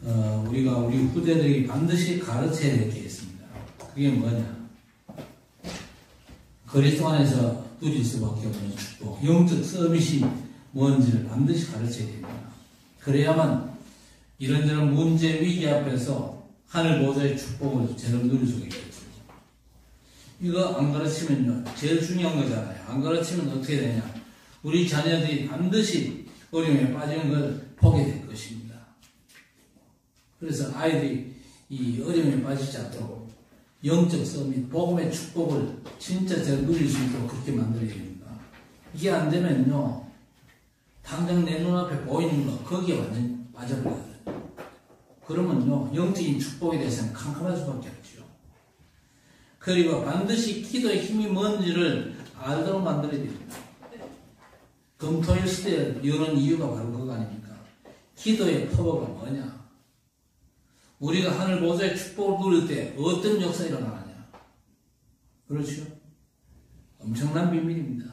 우리가 우리 후대들이 반드시 가르쳐야 될 게 있습니다. 그게 뭐냐? 그리스도 안에서 누릴 수밖에 없는 축복, 영적 서밋이 뭔지를 반드시 가르쳐야 됩니다. 그래야만 이런저런 문제, 위기 앞에서 하늘 보좌의 축복을 제대로 누릴 수가 있겠죠. 이거 안 가르치면요, 제일 중요한 거잖아요. 안 가르치면 어떻게 되냐? 우리 자녀들이 반드시 어려움에 빠지는 걸 보게 될 것입니다. 그래서 아이들이 이 어려움에 빠지지 않도록 영적 서밋, 복음의 축복을 진짜 제가 누릴 수 있도록 그렇게 만들어야 됩니다. 이게 안 되면요, 당장 내 눈앞에 보이는 거, 거기에 완전히 빠져버려요. 그러면요, 영적인 축복에 대해서는 캄캄할 수밖에 없죠. 그리고 반드시 기도의 힘이 뭔지를 알도록 만들어야 됩니다. 금토일 시대에 이런 이유가 바로 그거 아닙니까? 기도의 파워가 뭐냐? 우리가 하늘 보좌의 축복을 누릴 때 어떤 역사가 일어나느냐? 그렇죠? 엄청난 비밀입니다.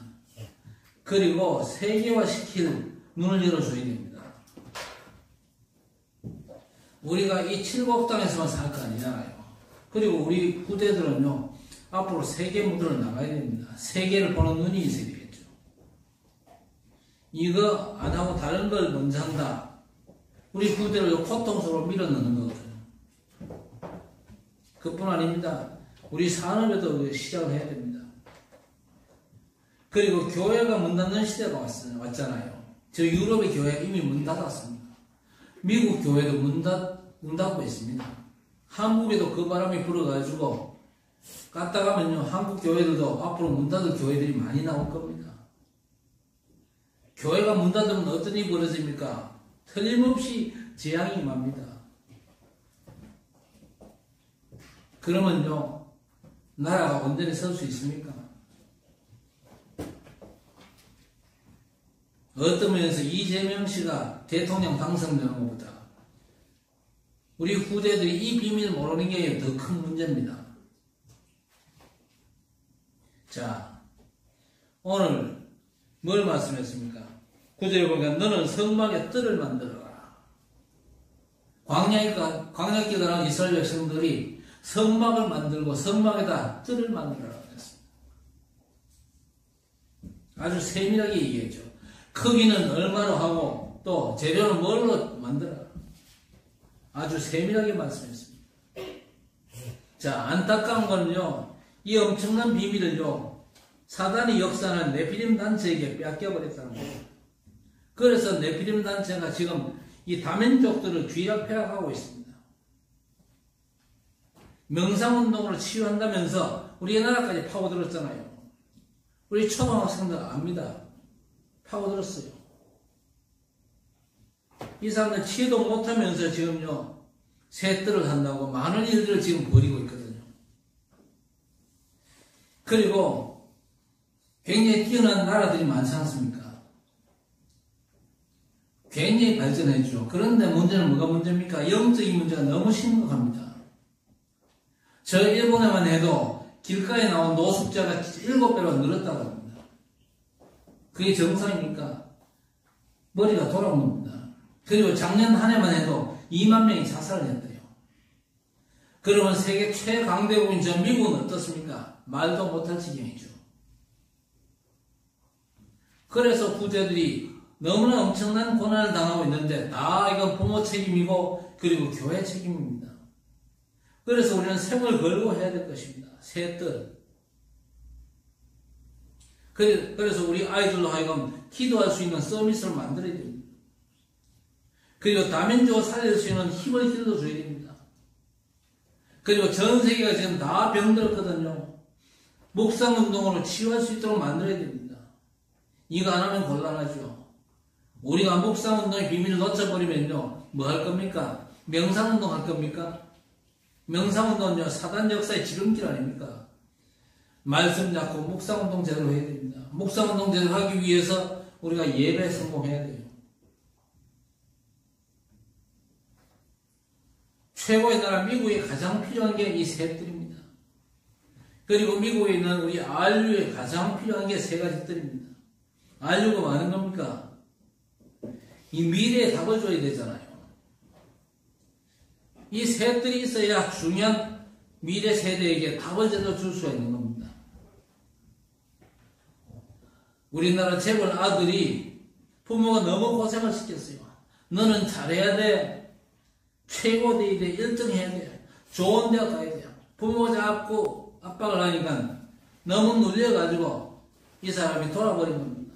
그리고 세계화시킬 눈을 열어줘야 됩니다. 우리가 이 칠곡 땅에서만 살 거 아니잖아요. 그리고 우리 후대들은요, 앞으로 세계 무대로 나가야 됩니다. 세계를 보는 눈이 있어야 되겠죠. 이거 안 하고 다른 걸 먼저 한다. 우리 후대를 고통스러워 밀어넣는 거거든요. 그뿐 아닙니다. 우리 산업에도 시작을 해야 됩니다. 그리고 교회가 문 닫는 시대가 왔잖아요. 저 유럽의 교회가 이미 문 닫았습니다. 미국 교회도 문 닫고 있습니다. 한국에도 그 바람이 불어가지고 갔다 가면요, 한국 교회들도 앞으로 문 닫을 교회들이 많이 나올 겁니다. 교회가 문 닫으면 어떤 일이 벌어집니까? 틀림없이 재앙이 임합니다. 그러면요, 나라가 온전히 설 수 있습니까? 어떤 면에서 이재명 씨가 대통령 당선되는 것보다 우리 후대들이 이 비밀을 모르는 게 더 큰 문제입니다. 자, 오늘 뭘 말씀했습니까? 9절에 보니까 너는 성막에 뜰을 만들어라. 광야에 가는 이스라엘 백성들이 성막을 만들고 성막에다 뜰을 만들어라 했습니다. 아주 세밀하게 얘기했죠. 크기는 얼마로 하고 또 재료는 뭘로 만들어라. 아주 세밀하게 말씀했습니다. 자, 안타까운 거는요, 이 엄청난 비밀을요, 사단이 역사하는 네피림 단체에게 뺏겨버렸다는 거예요. 그래서 네피림 단체가 지금 이 다민족들을 쥐락펴락하고 있습니다. 명상운동으로 치유한다면서 우리나라까지 파고들었잖아요. 우리 초등학생들 압니다. 파고들었어요. 이 사람들 치유도 못하면서 지금요, 새뜰을 한다고 많은 일들을 지금 벌이고 있거든요. 그리고 굉장히 뛰어난 나라들이 많지 않습니까? 굉장히 발전했죠. 그런데 문제는 뭐가 문제입니까? 영적인 문제가 너무 심각합니다. 저 일본에만 해도 길가에 나온 노숙자가 7배로 늘었다고 합니다. 그게 정상입니까? 머리가 돌아오는 겁니다. 그리고 작년 한 해만 해도 2만 명이 자살을 했대요. 그러면 세계 최강대국인 저 미국은 어떻습니까? 말도 못할 지경이죠. 그래서 후대들이 너무나 엄청난 고난을 당하고 있는데 다 이건 부모 책임이고 그리고 교회 책임입니다. 그래서 우리는 생을 걸고 해야 될 것입니다. 새 뜻. 그래서 우리 아이들로 하여금 기도할 수 있는 서비스를 만들어야 됩니다. 그리고 다민족을 살릴 수 있는 힘을 길러줘야 됩니다. 그리고 전 세계가 지금 다 병들었거든요. 묵상운동으로 치유할 수 있도록 만들어야 됩니다. 이거 안 하면 곤란하죠. 우리가 묵상운동의 비밀을 놓쳐버리면요, 뭐 할 겁니까? 명상운동 할 겁니까? 명상운동은요, 사단 역사의 지름길 아닙니까? 말씀 잡고 묵상운동 제대로 해야 됩니다. 묵상운동 제대로 하기 위해서 우리가 예배에 성공해야 돼요. 최고의 나라 미국에 가장 필요한 게 이 세 뜰입니다. 그리고 미국에 있는 우리 RU에 가장 필요한 게 세 가지 뜰입니다. RU가 많은 겁니까? 이 미래에 답을 줘야 되잖아요. 이 셋들이 있어야 중요한 미래 세대에게 답을 제대로 줄 수가 있는 겁니다. 우리나라 재벌 아들이 부모가 너무 고생을 시켰어요. 너는 잘해야 돼. 최고 돼야 돼. 1등 해야 돼. 좋은 데 가야 돼. 부모가 자꾸 압박을 하니까 너무 눌려가지고 이 사람이 돌아버린 겁니다.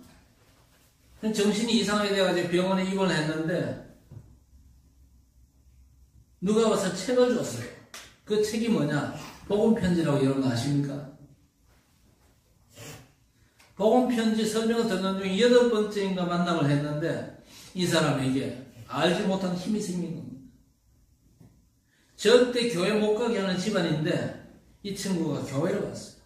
정신이 이상하게 돼가지고 병원에 입원했는데 누가 와서 책을 줬어요. 그 책이 뭐냐? 복음편지라고 여러분 아십니까? 복음편지 설명을 듣는 중에 8번째인가 만남을 했는데 이 사람에게 알지 못한 힘이 생긴 겁니다. 절대 교회 못 가게 하는 집안인데 이 친구가 교회를 갔어요.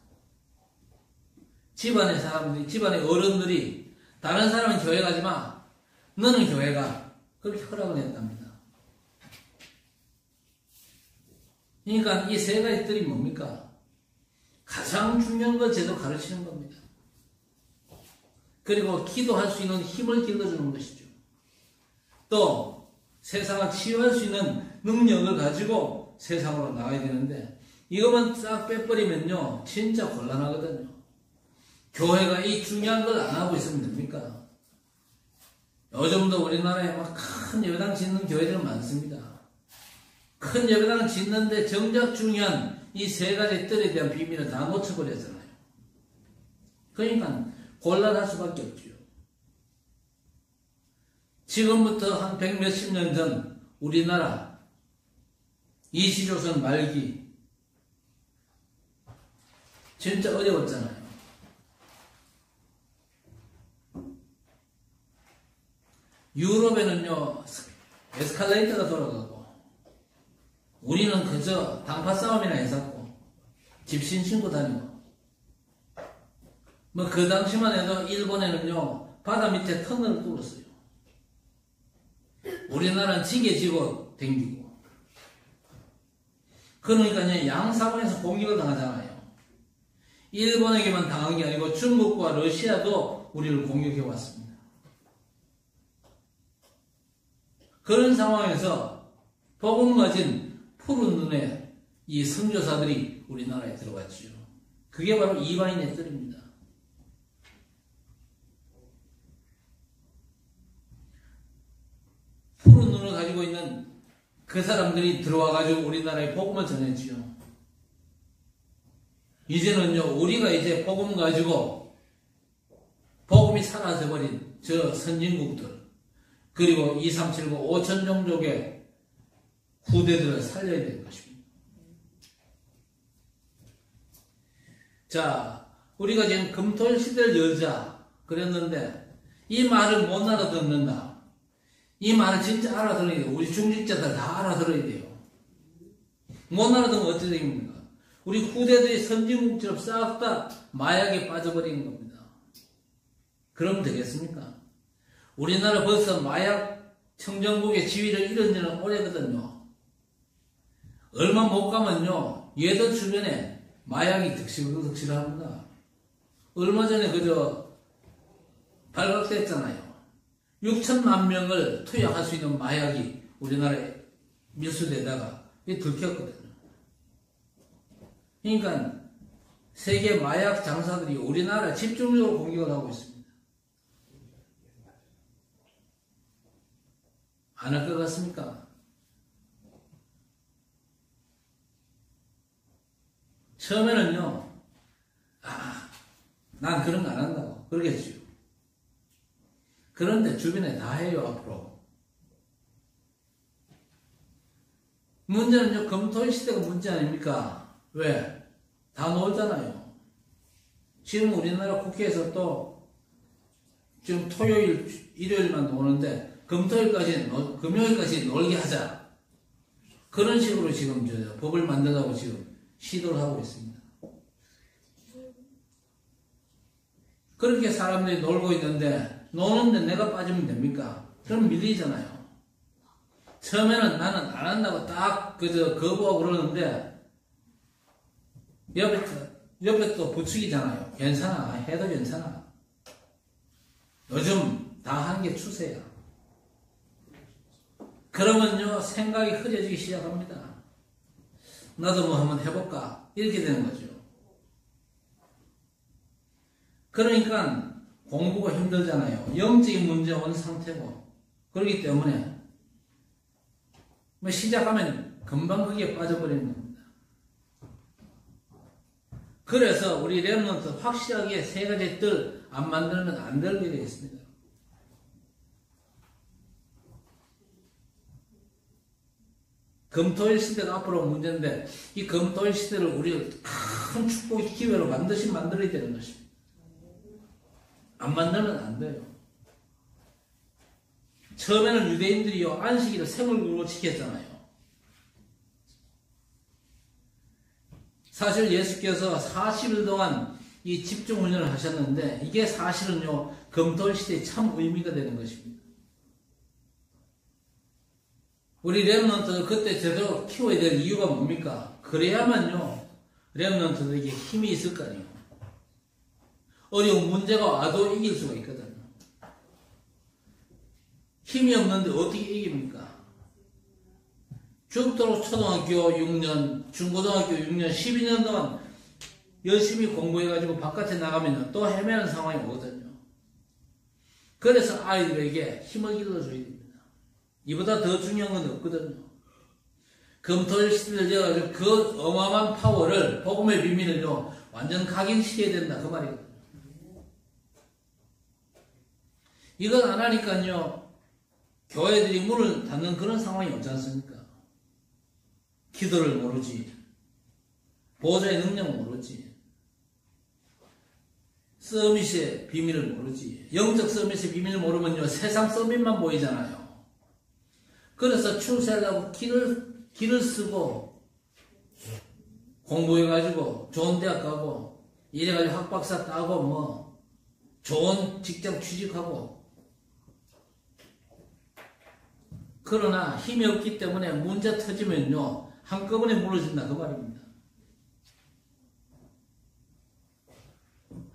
집안의 사람들이, 집안의 어른들이 다른 사람은 교회 가지 마. 너는 교회 가. 그렇게 허락을 했답니다. 그러니까 이 세 가지 뜰이 뭡니까? 가장 중요한 걸 제대로 가르치는 겁니다. 그리고 기도할 수 있는 힘을 길러주는 것이죠. 또 세상을 치유할 수 있는 능력을 가지고 세상으로 나가야 되는데 이것만 싹 빼버리면요 진짜 곤란하거든요. 교회가 이 중요한 걸 안 하고 있으면 됩니까? 요즘도 우리나라에 막 큰 예배당 짓는 교회들은 많습니다. 큰 예배당 짓는데 정작 중요한 이 세 가지 뜰에 대한 비밀을 다 놓쳐버렸잖아요. 그러니까 곤란할 수밖에 없죠. 지금부터 한 100몇십 년 전 우리나라 이시조선 말기 진짜 어려웠잖아요. 유럽에는요 에스컬레이터가 돌아가고 우리는 그저 당파 싸움이나 했었고 집신 신고 다니고 뭐 그 당시만 해도 일본에는요 바다 밑에 터널을 뚫었어요. 우리나라는 지게 지고 댕기고 그러니까 양사원에서 공격을 당하잖아요. 일본에게만 당한 게 아니고 중국과 러시아도 우리를 공격해 왔습니다. 그런 상황에서 복음 가진 푸른 눈의 이 선교사들이 우리나라에 들어갔지요. 그게 바로 이방인의 뜰입니다. 푸른 눈을 가지고 있는 그 사람들이 들어와가지고 우리나라에 복음을 전했지요. 이제는요, 우리가 이제 복음 가지고 복음이 사라져버린 저 선진국들, 그리고 2379, 5천 종족의 후대들을 살려야 될 것입니다. 자, 우리가 지금 금토일 시대를 열자 그랬는데 이 말을 못 알아듣는다. 이 말을 진짜 알아들어야 돼요. 우리 중직자들 다 알아들어야 돼요. 못 알아듣으면 어떻게 됩니까? 우리 후대들이 선진국처럼 싹 다 마약에 빠져버리는 겁니다. 그럼 되겠습니까? 우리나라 벌써 마약 청정국의 지위를 잃은 지는 오래거든요. 얼마 못 가면요, 얘들 주변에 마약이 득실합니다. 얼마 전에 그저 발각됐잖아요. 6천만 명을 투약할 수 있는 마약이 우리나라에 밀수되다가 들켰거든요. 그러니까 세계 마약 장사들이 우리나라 집중적으로 공격을 하고 있습니다. 안 할 것 같습니까? 처음에는요, 난 그런 거 안 한다고 그러겠죠. 그런데 주변에 다 해요, 앞으로. 문제는요, 금토일 시대가 문제 아닙니까? 왜? 다 놀잖아요. 지금 우리나라 국회에서 또 지금 토요일, 일요일만 노는데 금요일까지 놀게 하자. 그런 식으로 지금 법을 만들라고 지금 시도를 하고 있습니다. 그렇게 사람들이 놀고 있는데 노는데 내가 빠지면 됩니까? 그럼 밀리잖아요. 처음에는 나는 안 한다고 딱 거부하고 그러는데 옆에 또 부추기잖아요. 괜찮아. 해도 괜찮아. 요즘 다 하는 게 추세야. 그러면요, 생각이 흐려지기 시작합니다. 나도 뭐 한번 해볼까? 이렇게 되는 거죠. 그러니까 공부가 힘들잖아요. 영적인 문제가 온 상태고. 그렇기 때문에 뭐 시작하면 금방 거기에 빠져버리는 겁니다. 그래서 우리 렘넌트 확실하게 세 가지 뜰 안 만들면 안 되게 되어 있습니다. 금토일 시대가 앞으로 문제인데 이 금토일 시대를 우리가 큰 축복의 기회로 반드시 만들어야 되는 것입니다. 안 만들면 안 돼요. 처음에는 유대인들이요 안식일을 생일로 지켰잖아요. 사실 예수께서 40일 동안 이 집중훈련을 하셨는데 이게 사실은요 금토일 시대에 참 의미가 되는 것입니다. 우리 렘넌트를 그때 제대로 키워야 될 이유가 뭡니까? 그래야만요 렘넌트들에게 힘이 있을 거 아니에요. 어려운 문제가 와도 이길 수가 있거든요. 힘이 없는데 어떻게 이깁니까? 죽도록 초등학교 6년, 중고등학교 6년, 12년 동안 열심히 공부해가지고 바깥에 나가면 또 헤매는 상황이 오거든요. 그래서 아이들에게 힘을 길러줘야 됩니다. 이보다 더 중요한 건 없거든요. 금토일 시대를 열어가지고 그 어마어마한 파워를, 복음의 비밀을요, 완전 각인시켜야 된다. 그 말이거든요. 이건 안 하니까요, 교회들이 문을 닫는 그런 상황이 없지 않습니까? 기도를 모르지, 보좌의 능력을 모르지, 서밋의 비밀을 모르지, 영적 서밋의 비밀을 모르면요, 세상 서밋만 보이잖아요. 그래서 출세하려고 길을 쓰고, 공부해가지고, 좋은 대학 가고, 이래가지고 학박사 따고, 뭐, 좋은 직장 취직하고, 그러나 힘이 없기 때문에 문제 터지면요, 한꺼번에 무너진다. 그 말입니다.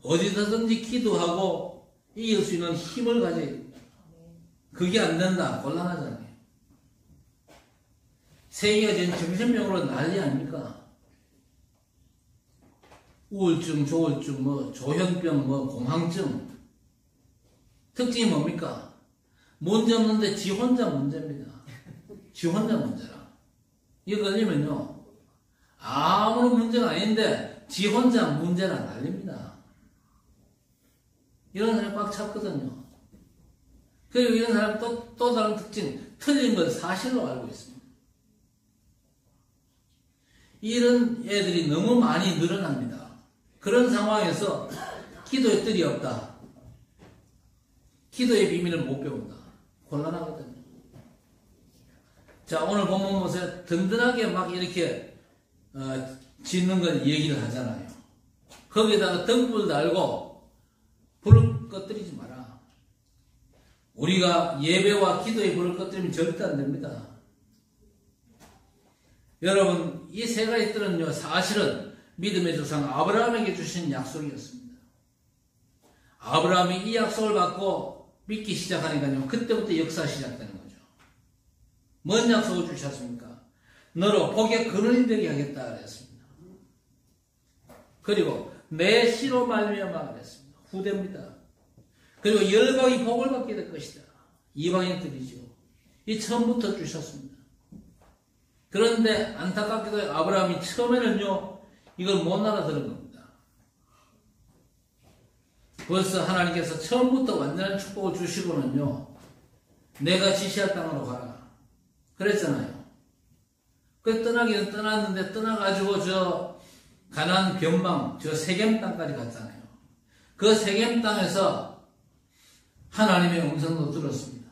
어디서든지 기도하고 이길 수 있는 힘을 가져야 됩니다. 그게 안 된다. 곤란하잖아요. 세계가 지금 정신병으로 난리 아닙니까? 우울증, 조울증, 뭐 조현병, 뭐 공황증. 특징이 뭡니까? 문제 없는데 지 혼자 문제입니다. 지 혼자 문제라. 이거 걸리면요, 아무런 문제가 아닌데 지 혼자 문제라 난립니다. 이런 사람이 꽉 찼거든요. 그리고 이런 사람 또 다른 특징, 틀린 건 사실로 알고 있습니다. 이런 애들이 너무 많이 늘어납니다. 그런 상황에서 기도의 뜰이 없다. 기도의 비밀을 못 배운다. 곤란하거든요. 자, 오늘 본문 보세요. 든든하게 막 이렇게 짓는 걸 얘기를 하잖아요. 거기에다가 등불 달고 불을 꺼뜨리지 마라. 우리가 예배와 기도에 불을 꺼뜨리면 절대 안 됩니다. 여러분, 이 세 가지 뜰은요, 사실은 믿음의 조상 아브라함에게 주신 약속이었습니다. 아브라함이 이 약속을 받고 믿기 시작하니까요, 그때부터 역사 시작되는 거죠. 뭔 약속을 주셨습니까? 너로 복의 근원이 되게 하겠다 그랬습니다. 그리고 내 씨로 말미암아 그랬습니다. 후대입니다. 그리고 열방이 복을 받게 될 것이다. 이방인들이죠. 이 처음부터 주셨습니다. 그런데 안타깝게도 아브라함이 처음에는요, 이걸 못 알아들은 겁니다. 벌써 하나님께서 처음부터 완전한 축복을 주시고는요, 내가 지시할 땅으로 가라. 그랬잖아요. 그 떠나기는 떠났는데 떠나가지고 저 가나안 변방, 저 세겜 땅까지 갔잖아요. 그 세겜 땅에서 하나님의 음성도 들었습니다.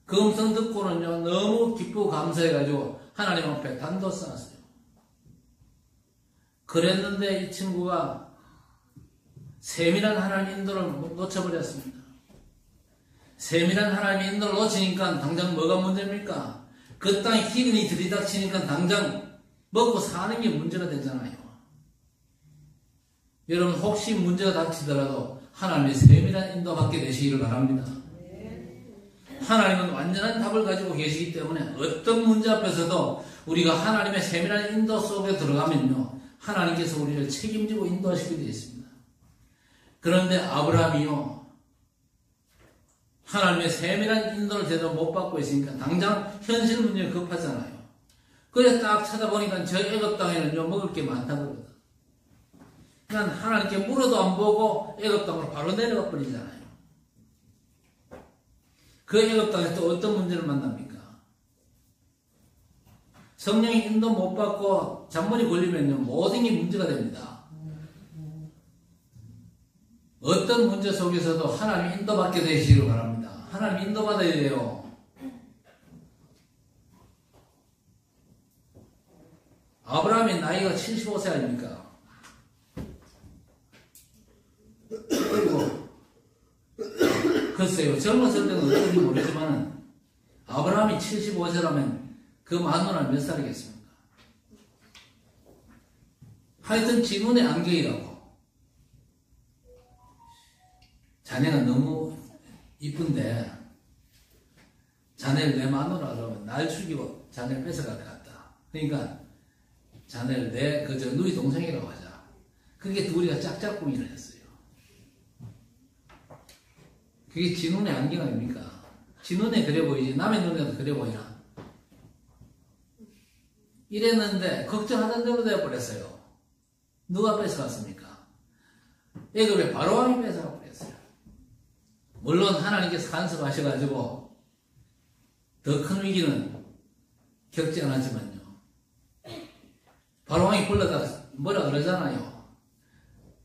그 음성 듣고는요, 너무 기쁘고 감사해가지고 하나님 앞에 단도 쌓았어요. 그랬는데 이 친구가 세밀한 하나님의 인도를 놓쳐버렸습니다. 세밀한 하나님의 인도를 놓치니까 당장 뭐가 문제입니까? 그 땅에 기근이 들이닥치니까 당장 먹고 사는 게 문제가 되잖아요. 여러분, 혹시 문제가 닥치더라도 하나님의 세밀한 인도 받게 되시기를 바랍니다. 하나님은 완전한 답을 가지고 계시기 때문에 어떤 문제 앞에서도 우리가 하나님의 세밀한 인도 속에 들어가면요, 하나님께서 우리를 책임지고 인도하시게 되어 있습니다. 그런데 아브라함이요, 하나님의 세밀한 인도를 제대로 못 받고 있으니까 당장 현실 문제에 급하잖아요. 그래서 딱 찾아보니까 저 애굽 땅에는요, 먹을 게 많다 그러거든. 그러니까 하나님께 물어도 안 보고 애굽 땅으로 바로 내려가 버리잖아요. 그 애굽 땅에 또 어떤 문제를 만납니까? 성령의 인도 못 받고 잔머리 걸리면요, 모든 게 문제가 됩니다. 어떤 문제 속에서도 하나님 인도받게 되시기를 바랍니다. 하나님 인도받아야 돼요. 아브라함의 나이가 75세 아닙니까? 그리고 글쎄요, 젊었을 때는 어떤지 모르지만 아브라함이 75세라면 그 마누라는 몇 살이겠습니까? 하여튼 진운의 안경이라고. 자네가 너무 이쁜데 자네를 내 마누라 그러면 날 죽이고 자네를 뺏어갈 것 같다. 그러니까 자네를 내 그저 누이 동생이라고 하자. 그게 둘이가 짝짝꿍이를 했어요. 그게 진운의 안경 아닙니까? 진운에 그래 보이지 남의 눈에도 그래 보이나? 이랬는데 걱정하던 대로 되어버렸어요. 누가 뺏어갔습니까? 애굽의 바로왕이 뺏어가버렸어요. 물론 하나님께서 간섭하셔가지고 더 큰 위기는 겪지 않았지만요. 바로왕이 불러다 뭐라 그러잖아요.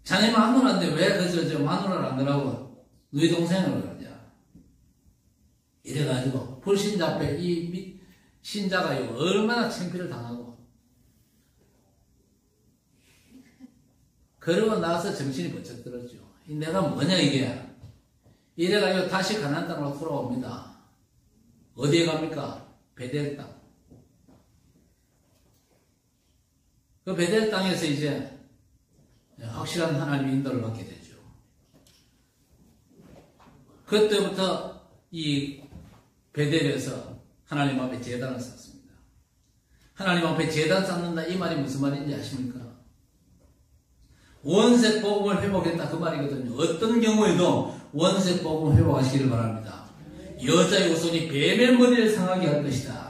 자네 마누라인데 왜 그저 마누라를 안 그러고 너희 동생을 그러냐. 이래가지고 불신자 앞에 이 신자가 얼마나 창피를 당하고 그러고 나서 정신이 번쩍 들었죠. 내가 뭐냐 이게. 이래가지고 다시 가나안 땅으로 돌아옵니다. 어디에 갑니까? 베델 땅. 그 베델 땅에서 이제 확실한 하나님의 인도를 받게 되죠. 그때부터 이 베델에서 하나님 앞에 제단을 쌓습니다. 하나님 앞에 제단 쌓는다 이 말이 무슨 말인지 아십니까? 원색 복음을 회복했다 그 말이거든요. 어떤 경우에도 원색 복음을 회복하시기를 바랍니다. 여자의 후손이 뱀의 머리를 상하게 할 것이다.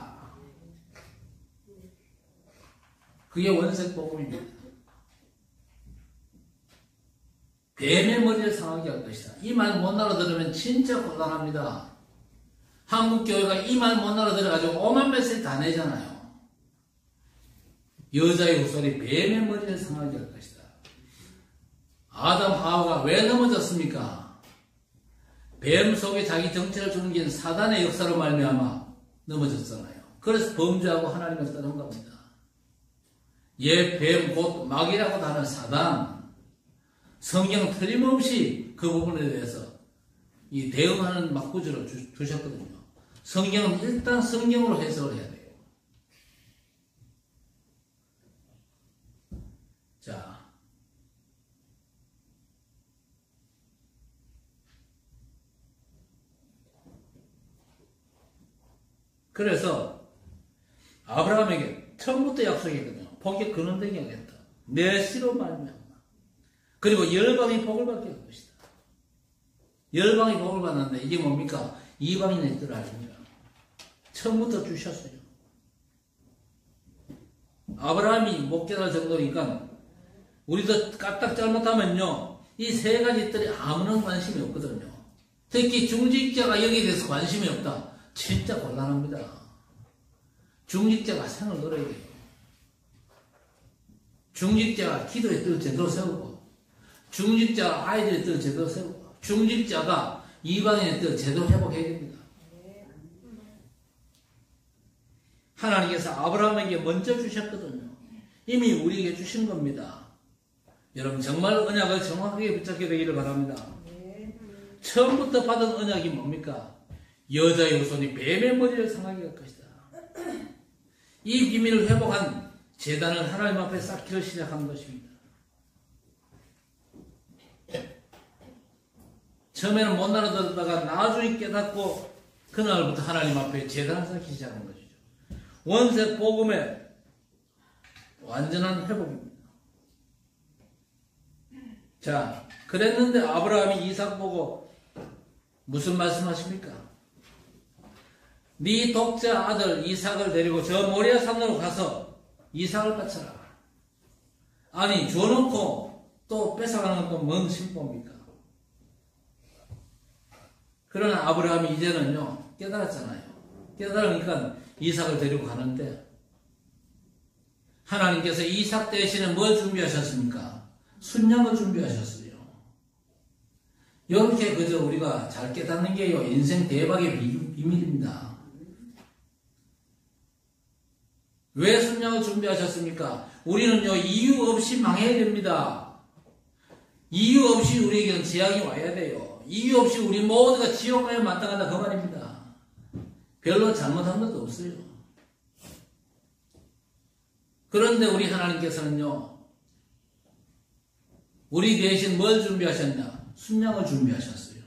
그게 원색 복음입니다. 뱀의 머리를 상하게 할 것이다. 이 말 못 알아들으면 진짜 곤란합니다. 한국 교회가 이 말 못 알아들어가지고 오만 메시지 다 내잖아요. 여자의 후손이 뱀의 머리를 상하게 할 것이다. 아담 하와가 왜 넘어졌습니까? 뱀 속에 자기 정체를 주는 게 사단의 역사로 말미암아 넘어졌잖아요. 그래서 범죄하고 하나님을 떠난 겁니다. 뱀 곧 마귀라고 하는 사단. 성경 틀림없이 그 부분에 대해서 이 대응하는 막구절을 주셨거든요. 성경은 일단 성경으로 해석을 해야 돼요. 자, 그래서 아브라함에게 처음부터 약속했거든요. 복에 근원되게 하겠다. 내 씨로 말미암아. 그리고 열방이 복을 받게 할 것이다. 열방이 복을 받는데 이게 뭡니까? 이방인의 뜻 아닙니까? 처음부터 주셨어요. 아브라함이 못 깨달을 정도니까 우리도 까딱 잘못하면요 이 세 가지 뜻이 아무런 관심이 없거든요. 특히 중직자가 여기에 대해서 관심이 없다. 진짜 곤란합니다. 중직자가 생을 걸어야 돼요. 중직자가 기도의 뜻을 제대로 세우고 중직자가 아이들의 뜻을 제대로 세우고 중직자가 이방인의 뜻을 제대로 회복해야 됩니다. 하나님께서 아브라함에게 먼저 주셨거든요. 이미 우리에게 주신 겁니다. 여러분 정말 언약을 정확하게 붙잡게 되기를 바랍니다. 처음부터 받은 언약이 뭡니까? 여자의 후손이 뱀의 머리를 상하게 할 것이다. 이 비밀을 회복한 제단을 하나님 앞에 쌓기를 시작한 것입니다. 처음에는 못 알아듣다가 나중에 깨닫고 그날부터 하나님 앞에 제단을 쌓기 시작한 것이죠. 원색 복음의 완전한 회복입니다. 자, 그랬는데 아브라함이 이삭 보고 무슨 말씀하십니까? 네 독자 아들 이삭을 데리고 저 모리아 산으로 가서 이삭을 바쳐라. 아니, 줘놓고 또 뺏어가는 건 뭔 심보입니까? 그러나 아브라함이 이제는요 깨달았잖아요. 깨달으니까 이삭을 데리고 가는데 하나님께서 이삭 대신에 뭘 준비하셨습니까? 순양을 준비하셨어요. 이렇게 그저 우리가 잘 깨닫는 게요 인생 대박의 비밀입니다. 왜 순양을 준비하셨습니까? 우리는요 이유 없이 망해야 됩니다. 이유 없이 우리에게는 재앙이 와야 돼요. 이유 없이 우리 모두가 지옥 가에 마땅하다 그 말입니다. 별로 잘못한 것도 없어요. 그런데 우리 하나님께서는요 우리 대신 뭘 준비하셨냐? 순양을 준비하셨어요.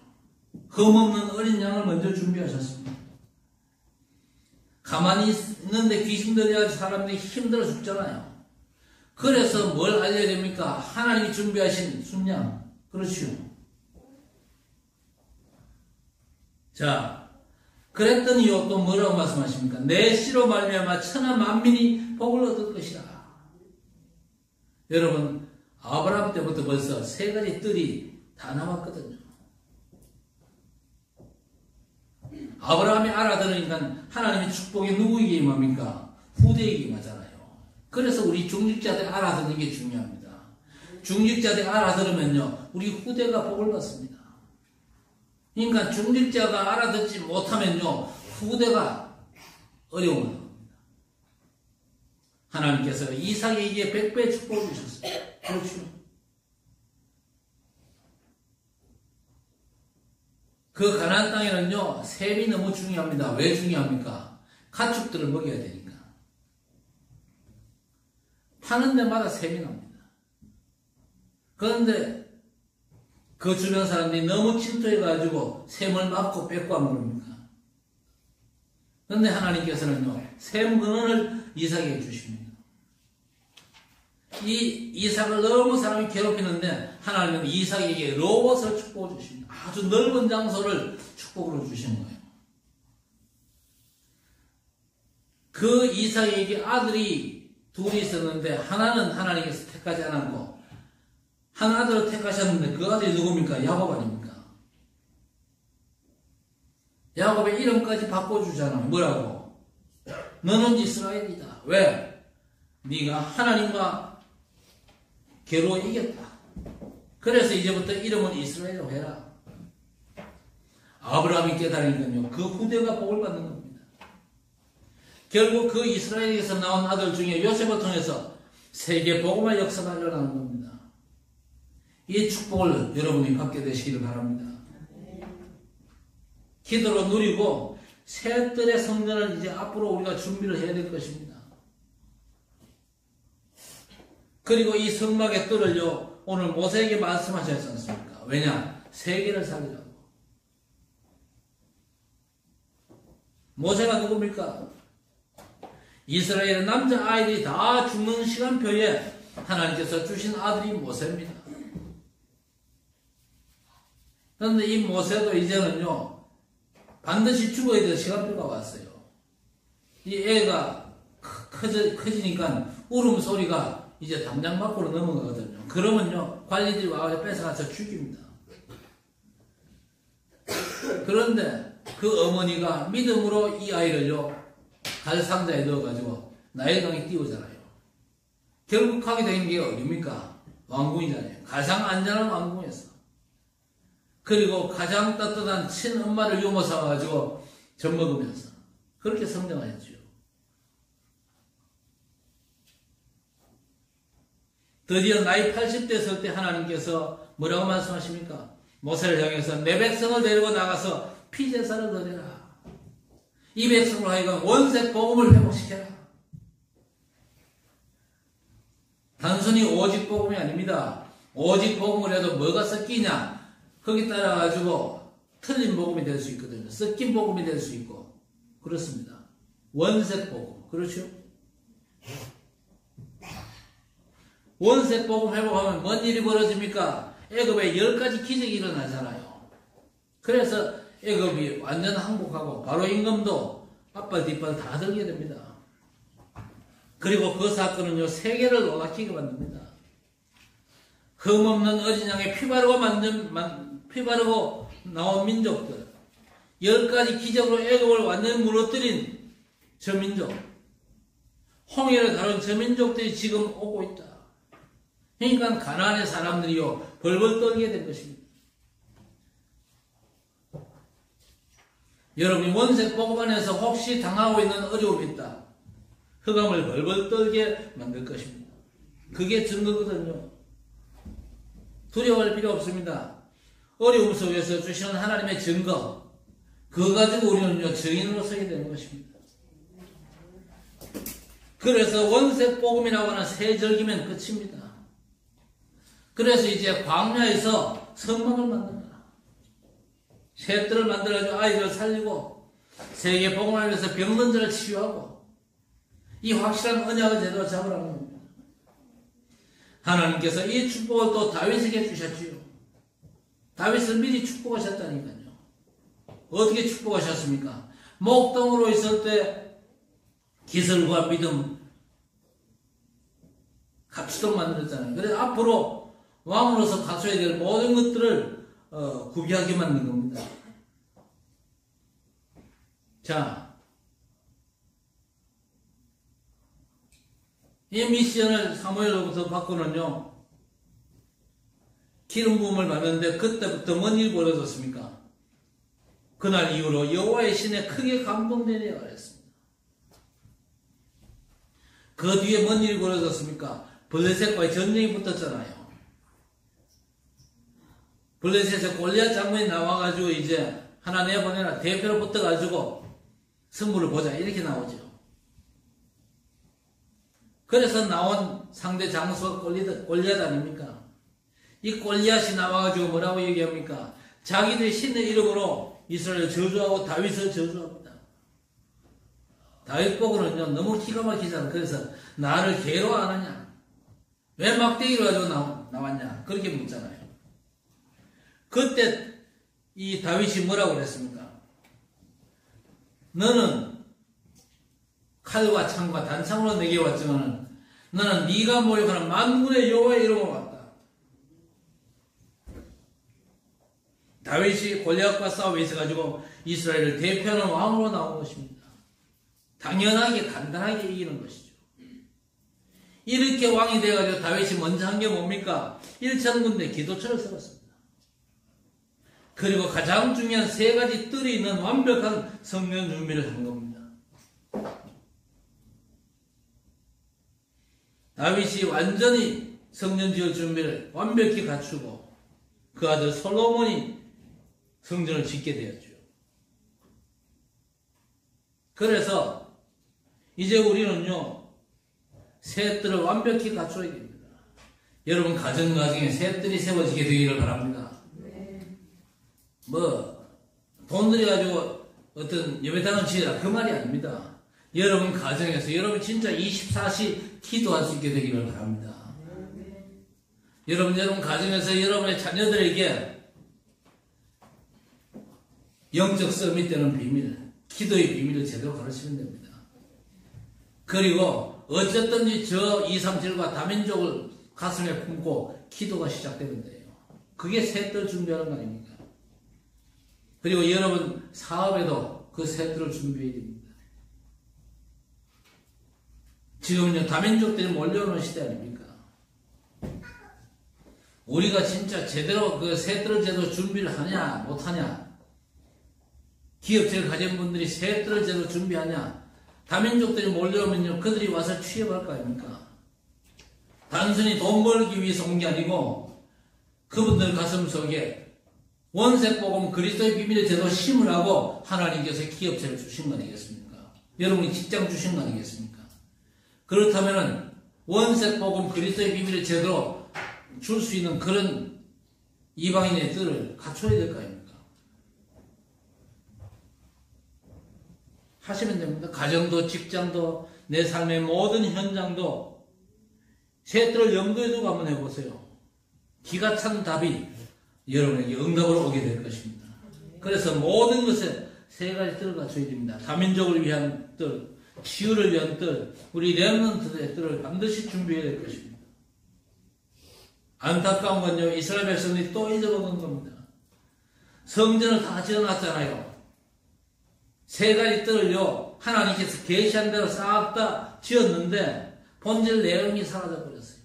흠없는 어린 양을 먼저 준비하셨습니다. 가만히 있는데 귀신 들려가지고 사람들이 힘들어 죽잖아요. 그래서 뭘 알려야 됩니까? 하나님이 준비하신 순양. 그렇죠. 자, 그랬더니요 또 뭐라고 말씀하십니까? 내 씨로 말미암아 천하 만민이 복을 얻을 것이라. 여러분 아브라함 때부터 벌써 세 가지 뜰이 다 나왔거든요. 아브라함이 알아들으니까 하나님의 축복이 누구에게 임합니까? 후대에게 임하잖아요. 그래서 우리 중직자들 알아듣는 게 중요합니다. 중직자들 알아들으면요 우리 후대가 복을 받습니다. 그러니까 중직자가 알아듣지 못하면요 후대가 어려움을 받습니다. 하나님께서 이삭에게 100배 축복을 주셨어요. 그렇죠. 그 가나안 땅에는요 셈이 너무 중요합니다. 왜 중요합니까? 가축들을 먹여야 되니까. 파는 데마다 셈이 납니다. 그런데 그 주변 사람들이 너무 침투해가지고 셈을 막고 뺏고 안 그럽니까? 그런데 하나님께서는요 셈 근원을 이삭에게 주십니다. 이 이삭을 너무 사람이 괴롭히는데 하나님은 이삭에게 로봇을 축복을 주십니다. 아주 넓은 장소를 축복으로 주신 거예요. 그 이삭에게 아들이 둘이 있었는데 하나는 하나님께서 택하지 않았고 한 아들을 택하셨는데 그 아들이 누굽니까? 야곱 아닙니까? 야곱의 이름까지 바꿔주잖아요. 뭐라고? 너는 이스라엘이다. 왜? 네가 하나님과 괴로워 이겼다. 그래서 이제부터 이름은 이스라엘로 해라. 아브라함이 깨달으니까요 그 후대가 복을 받는 겁니다. 결국 그 이스라엘에서 나온 아들 중에 요셉을 통해서 세계 복음화 역사가 일어나는 겁니다. 이 축복을 여러분이 받게 되시기를 바랍니다. 기도로 누리고 새 뜰의 성전을 이제 앞으로 우리가 준비를 해야 될 것입니다. 그리고 이 성막의 뜰을요 오늘 모세에게 말씀하셨지 않습니까? 왜냐? 세계를 살리라고. 모세가 누굽니까? 이스라엘의 남자아이들이 다 죽는 시간표에 하나님께서 주신 아들이 모세입니다. 그런데 이 모세도 이제는요 반드시 죽어야 될 시간표가 왔어요. 이 애가 커지니까 울음소리가 이제 담장 밖으로 넘어가거든요. 그러면요 관리들이 와서 뺏어가서 죽입니다. 그런데 그 어머니가 믿음으로 이 아이를요 갈 상자에 넣어가지고 나일강에 띄우잖아요. 결국 하게 된 게 어딥니까? 왕궁이잖아요. 가장 안전한 왕궁에서. 그리고 가장 따뜻한 친엄마를 유모 삼아가지고 젖 먹으면서 그렇게 성장하였죠. 드디어 나이 80대 설 때 하나님께서 뭐라고 말씀하십니까? 모세를 향해서 내 백성을 데리고 나가서 피제사를 드려라. 이 백성으로 하여금 원색 복음을 회복시켜라. 단순히 오직 복음이 아닙니다. 오직 복음을 해도 뭐가 섞이냐? 거기 따라가지고 틀린 복음이 될 수 있거든요. 섞인 복음이 될 수 있고 그렇습니다. 원색 복음, 그렇죠? 원색 복음 회복하면 뭔 일이 벌어집니까? 애굽에 10가지 기적이 일어나잖아요. 그래서 애굽이 완전 항복하고 바로 임금도 앞발 뒷발 다 들게 됩니다. 그리고 그 사건은요, 세계를 놀라키게 만듭니다. 흠없는 어린 양의 피 바르고 나온 민족들, 10가지 기적으로 애굽을 완전히 무너뜨린 저 민족, 홍해를 다룬 저 민족들이 지금 오고 있다. 그러니까 가나안의 사람들이요 벌벌 떨게 된 것입니다. 여러분이 원색 복음 안에서 혹시 당하고 있는 어려움이 있다. 흑암을 벌벌 떨게 만들 것입니다. 그게 증거거든요. 두려워할 필요 없습니다. 어려움 속에서 주시는 하나님의 증거, 그거 가지고 우리는요 증인으로 서게 되는 것입니다. 그래서 원색 복음이라고 하는 새 절기면 끝입니다. 그래서 이제 광야에서 성막을 만든다. 셋들을 만들어가지고 아이들을 살리고 세계 복음을 위해서 병든 자를 치유하고 이 확실한 언약을 제대로 잡으라는 겁니다. 하나님께서 이 축복을 또 다윗에게 주셨지요. 다윗을 미리 축복하셨다니까요. 어떻게 축복하셨습니까? 목동으로 있을 때 기술과 믿음, 갑시도 만들었잖아요. 그래서 앞으로 왕으로서 갖춰야 될 모든 것들을 구비하게 만든 겁니다. 자, 이 미션을 사무엘로부터 받고는요, 기름 부음을 받는데 그때부터 뭔 일이 벌어졌습니까? 그날 이후로 여호와의 신에 크게 감동되려 그랬습니다. 그 뒤에 뭔 일이 벌어졌습니까? 블레셋과의 전쟁이 붙었잖아요. 블레셋에서 골리앗 장군이 나와가지고 이제 하나 내보내라 대표로 붙어가지고 승부를 보자 이렇게 나오죠. 그래서 나온 상대 장수가 골리앗 아닙니까? 이 골리앗이 나와가지고 뭐라고 얘기합니까? 자기들의 신의 이름으로 이스라엘을 저주하고 다윗을 저주합니다. 다윗 보고는요 너무 기가 막히잖아. 그래서 나를 괴로워 안 하냐? 왜 막대기를 가지고 나왔냐? 그렇게 묻잖아요. 그때 이 다윗이 뭐라고 그랬습니까? 너는 칼과 창과 단창으로 내게 왔지만 너는 네가 모욕하는 만군의 여호와의 이름으로 왔다. 다윗이 골리앗과 싸우고 있어가지고 이스라엘을 대표하는 왕으로 나온 것입니다. 당연하게 간단하게 이기는 것이죠. 이렇게 왕이 돼가지고 다윗이 먼저 한 게 뭡니까? 1천 군대 기도처를 세웠습니다. 그리고 가장 중요한 3가지 뜰이 있는 완벽한 성전 준비를 한 겁니다. 다윗이 완전히 성전 지을 준비를 완벽히 갖추고 그 아들 솔로몬이 성전을 짓게 되었죠. 그래서 이제 우리는요 새 뜰을 완벽히 갖춰야 됩니다. 여러분 가정가정에 새 뜰이 세워지게 되기를 바랍니다. 돈 들여가지고 어떤 예배당을 지으라 그 말이 아닙니다. 여러분 가정에서 여러분 진짜 24시 기도할 수 있게 되기를 바랍니다. 여러분 가정에서 여러분의 자녀들에게 영적 싸움이 되는 비밀, 기도의 비밀을 제대로 가르치면 됩니다. 그리고 어쨌든지 저 237과 다민족을 가슴에 품고 기도가 시작되면 돼요. 그게 새뜰 준비하는 거 아닙니까? 그리고 여러분 사업에도 그 새뜰을 준비해야 됩니다. 지금은요 다민족들이 몰려오는 시대 아닙니까? 우리가 진짜 제대로 그 새뜰을 제대로 준비를 하냐 못하냐, 기업체를 가진 분들이 새뜰을 제대로 준비하냐, 다민족들이 몰려오면요 그들이 와서 취업할 거 아닙니까? 단순히 돈 벌기 위해서 온 게 아니고 그분들 가슴 속에 원색 복음 그리스도의 비밀을 제대로 심으라고 하나님께서 기업체를 주신 거 아니겠습니까? 여러분이 직장 주신 거 아니겠습니까? 그렇다면 원색 복음 그리스도의 비밀을 제대로 줄 수 있는 그런 이방인의 뜰을 갖춰야 될 거 아닙니까? 하시면 됩니다. 가정도, 직장도, 내 삶의 모든 현장도 새 뜰을 염두에 두고 한번 해보세요. 기가 찬 답이 여러분에게 응답으로 오게 될 것입니다. 그래서 모든 것에 세 가지 뜰을 갖춰야 됩니다. 다민족을 위한 뜰, 치유를 위한 뜰, 우리 렘넌트의 뜰을 반드시 준비해야 될 것입니다. 안타까운 건요, 이스라엘 백성들이 또 잊어먹은 겁니다. 성전을 다 지어놨잖아요. 세 가지 뜰을요, 하나님께서 계시한 대로 싹 다 지었는데 본질 내용이 사라져 버렸어요.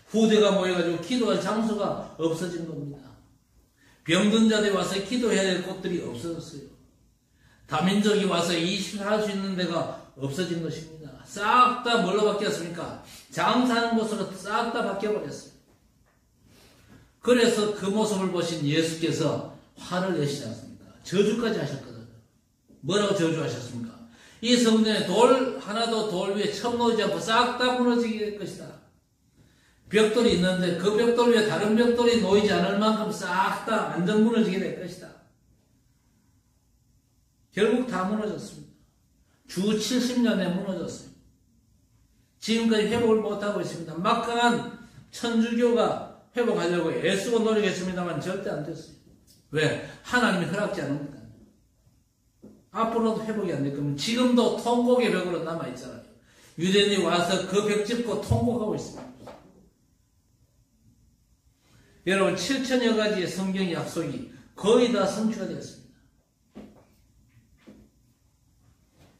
후대가 모여가지고 기도할 장소가 없어진 겁니다. 병든 자들이 와서 기도해야 될 곳들이 없어졌어요. 다민족이 와서 이식할 수 있는 데가 없어진 것입니다. 싹 다 뭘로 바뀌었습니까? 장사하는 곳으로 싹 다 바뀌어버렸어요. 그래서 그 모습을 보신 예수께서 화를 내시지 않습니까? 저주까지 하셨거든요. 뭐라고 저주하셨습니까? 이 성전에 돌 하나도 돌 위에 첨 놓지 않고 싹 다 무너지게 될 것이다. 벽돌이 있는데 그 벽돌 위에 다른 벽돌이 놓이지 않을 만큼 싹 다 완전 무너지게 될 것이다. 결국 다 무너졌습니다. 주 70년에 무너졌어요. 지금까지 회복을 못하고 있습니다. 막강한 천주교가 회복하려고 애쓰고 노력했습니다만 절대 안 됐어요. 왜? 하나님이 허락지 않으니까. 앞으로도 회복이 안 될 겁니다. 지금도 통곡의 벽으로 남아있잖아요. 유대인이 와서 그 벽 짚고 통곡하고 있습니다. 여러분 7천여 가지의 성경 약속이 거의 다 성취가 되었습니다.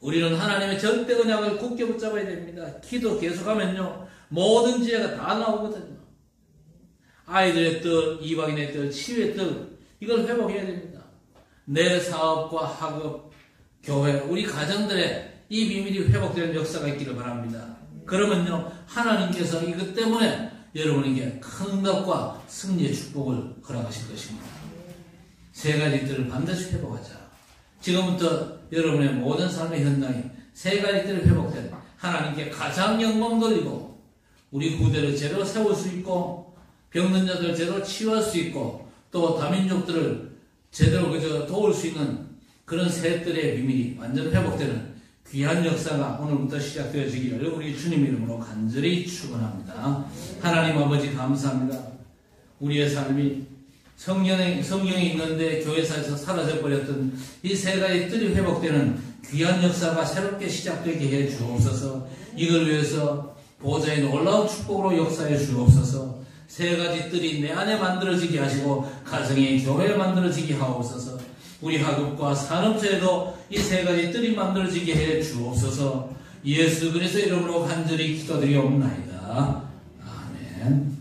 우리는 하나님의 절대 언약을 굳게 붙잡아야 됩니다. 기도 계속하면요 모든 지혜가 다 나오거든요. 아이들의 뜻, 이방인의 뜻, 치유의 뜻 이걸 회복해야 됩니다. 내 사업과 학업, 교회, 우리 가정들의 이 비밀이 회복되는 역사가 있기를 바랍니다. 그러면요 하나님께서 이것 때문에 여러분에게 큰 응답과 승리의 축복을 허락하실 것입니다. 세 가지 뜰을 반드시 회복하자. 지금부터 여러분의 모든 삶의 현장이 세 가지 뜰을 회복된 하나님께 가장 영광 돌리고 우리 구대를 제대로 세울 수 있고 병든 자들을 제대로 치유할 수 있고 또 다민족들을 제대로 그저 도울 수 있는 그런 세 뜰의 비밀이 완전 회복되는 귀한 역사가 오늘부터 시작되어지기를 우리 주님 이름으로 간절히 축원합니다. 하나님 아버지 감사합니다. 우리의 삶이 성경에 있는데 교회사에서 사라져버렸던 이 세 가지 뜰이 회복되는 귀한 역사가 새롭게 시작되게 해 주옵소서. 이걸 위해서 보좌의 놀라운 축복으로 역사해 주옵소서. 세 가지 뜰이 내 안에 만들어지게 하시고 가정의 교회에 만들어지게 하옵소서. 우리 학업과 산업체에도 이 세 가지 뜰이 만들어지게 해 주옵소서. 예수 그리스도 이름으로 간절히 기도드리옵나이다. 아멘.